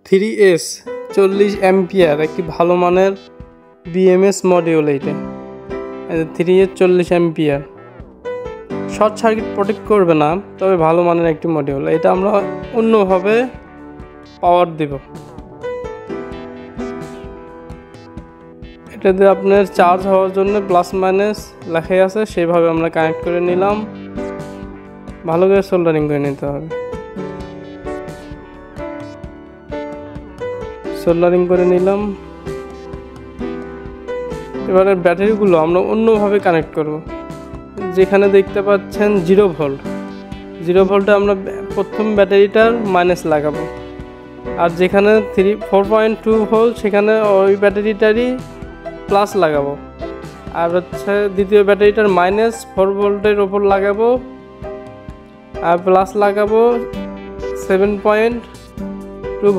3S 40 ampere একটি ভালো মানের BMS মডিউল। এইটা 3S 40 ampere short circuit protect করবে না, তবে ভালো মানের একটি মডিউল। এটা আমরা অন্যভাবে পাওয়ার দেব। এটাতে আপনার চার্জ হওয়ার জন্য প্লাস মাইনাস লেখাই আছে, সেইভাবে আমরা কানেক্ট করে নিলাম। ভালো করে সোল্ডারিং করে নিতে হবে। সোল্ডারিং করে নিলাম। এবারে ব্যাটারিগুলো আমরা অন্যভাবে কানেক্ট করব। যেখানে দেখতে পাচ্ছেন 0 ভোল্ট, 0 ভোল্টে আমরা প্রথম ব্যাটারিটার মাইনাস লাগাবো, আর যেখানে 4.2 ভোল্ট সেখানে ওই ব্যাটারিটারই প্লাস লাগাবো, আর হচ্ছে দ্বিতীয় ব্যাটারিটার -4 ভোল্টের ওপর লাগাবো, আর প্লাস লাগাবো 7.2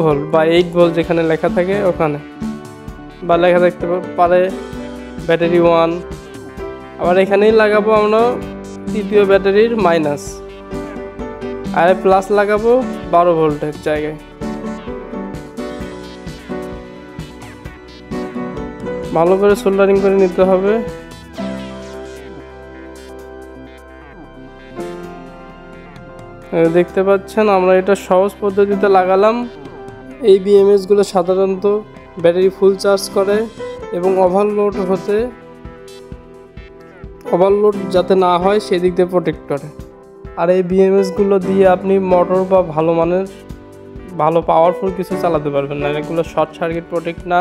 ভোল্ট বা 8 ভোল্ট যেখানে লেখা থাকে ওখানে, বা লেখা থাকতে পারে ব্যাটারি 1। আবার এখানেই লাগাবো আমরা তৃতীয় ব্যাটারির মাইনাস, আর প্লাস লাগাবো 12 ভোল্টের জায়গায়। ভালো করে সোল্ডারিং করে নিতে হবে। দেখতে পাচ্ছেন আমরা এটা সহজ পদ্ধতিতে লাগালাম। এই BMS গুলো সাধারণত ব্যাটারি ফুল চার্জ করে এবং ওভারলোড যাতে না হয় সেদিক দিয়ে প্রোটেক্ট করে। আর এই BMS গুলো দিয়ে আপনি মোটর বা ভালো মানের ভালো পাওয়ারফুল কিছু চালাতে পারবেন না, এগুলো শর্ট সার্কিট প্রোটেক্ট না।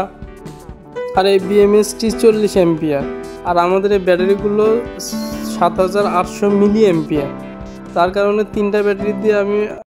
আর এই BMSটি 40 অ্যাম্পিয়ার, আর আমাদের এই ব্যাটারিগুলো 7800 মিলি অ্যাম্পিয়ার। তার কারণে 3টা ব্যাটারি দিয়ে আমি